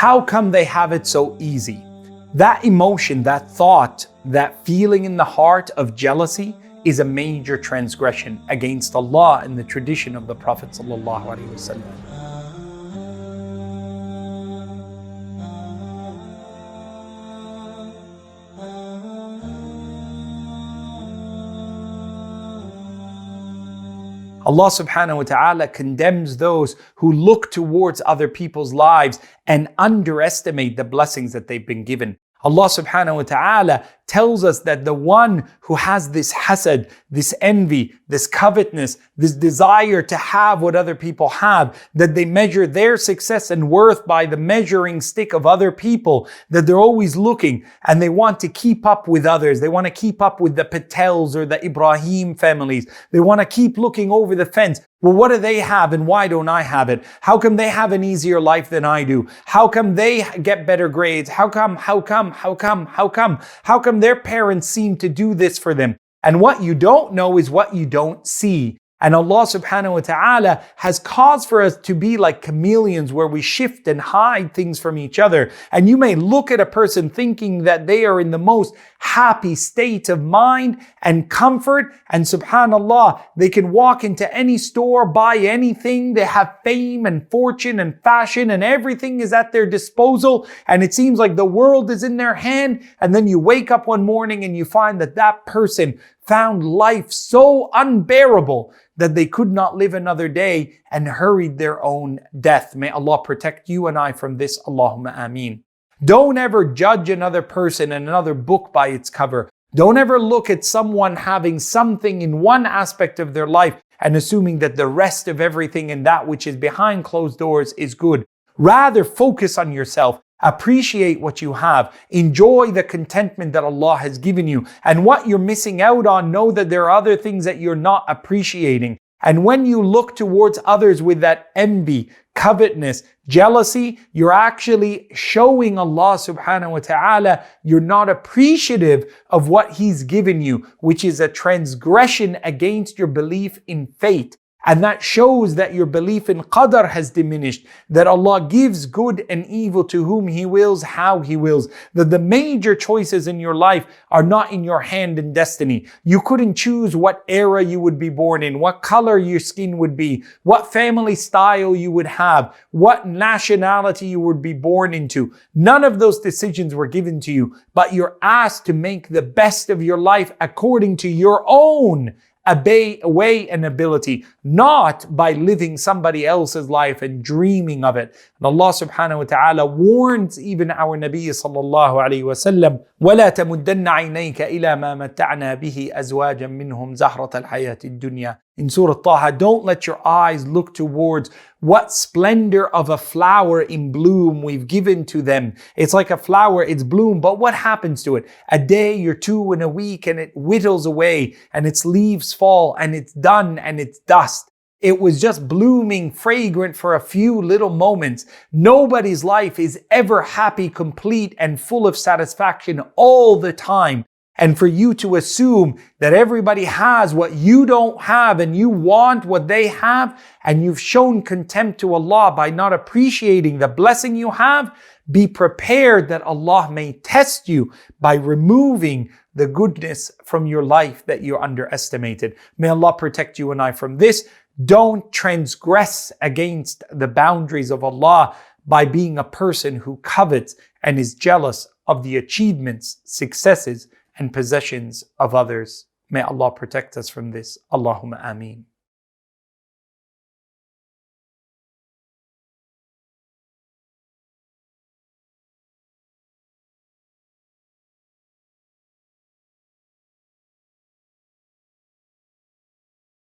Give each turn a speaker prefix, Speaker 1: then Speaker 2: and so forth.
Speaker 1: How come they have it so easy? That emotion, that thought, that feeling in the heart of jealousy is a major transgression against Allah and the tradition of the Prophet ﷺ. Allah subhanahu wa ta'ala condemns those who look towards other people's lives and underestimate the blessings that they've been given. Allah subhanahu wa ta'ala tells us that the one who has this hasad, this envy, this covetousness, this desire to have what other people have, that they measure their success and worth by the measuring stick of other people, that they're always looking and they want to keep up with others. They want to keep up with the Patels or the Ibrahim families. They want to keep looking over the fence. Well, what do they have and why don't I have it? How come they have an easier life than I do? How come they get better grades? How come their parents seem to do this for them? And what you don't know is what you don't see. And Allah subhanahu wa ta'ala has caused for us to be like chameleons where we shift and hide things from each other. And you may look at a person thinking that they are in the most happy state of mind and comfort. And subhanallah, they can walk into any store, buy anything. They have fame and fortune and fashion and everything is at their disposal. And it seems like the world is in their hand. And then you wake up one morning and you find that that person found life so unbearable that they could not live another day and hurried their own death. May Allah protect you and I from this. Allahumma ameen. Don't ever judge another person and another book by its cover. Don't ever look at someone having something in one aspect of their life and assuming that the rest of everything and that which is behind closed doors is good. Rather, focus on yourself. Appreciate what you have. Enjoy the contentment that Allah has given you. And what you're missing out on, know that there are other things that you're not appreciating. And when you look towards others with that envy, covetousness, jealousy, you're actually showing Allah subhanahu wa ta'ala you're not appreciative of what He's given you, which is a transgression against your belief in fate. And that shows that your belief in qadar has diminished, that Allah gives good and evil to whom He wills, how He wills, that the major choices in your life are not in your hand and destiny. You couldn't choose what era you would be born in, what color your skin would be, what family style you would have, what nationality you would be born into. None of those decisions were given to you, but you're asked to make the best of your life according to your own way and ability, not by living somebody else's life and dreaming of it. And Allah subhanahu wa ta'ala warns even our Nabi sallallahu alayhi wa sallam, وَلَا تَمُدَّنَّ عَيْنَيْكَ إِلَى مَا مَتَّعْنَا بِهِ أَزْوَاجًا مِّنْهُمْ زَهْرَةَ الْحَيَاةِ الدُّنْيَا. In Surah Taha, don't let your eyes look towards what splendor of a flower in bloom we've given to them. It's like a flower, it's bloom, but what happens to it? A day or two in a week and it whittles away and its leaves fall and it's done and it's dust. It was just blooming, fragrant for a few little moments. Nobody's life is ever happy, complete, and full of satisfaction all the time. And for you to assume that everybody has what you don't have and you want what they have, and you've shown contempt to Allah by not appreciating the blessing you have, be prepared that Allah may test you by removing the goodness from your life that you underestimated. May Allah protect you and I from this. Don't transgress against the boundaries of Allah by being a person who covets and is jealous of the achievements, successes, and possessions of others. May Allah protect us from this. Allahumma ameen.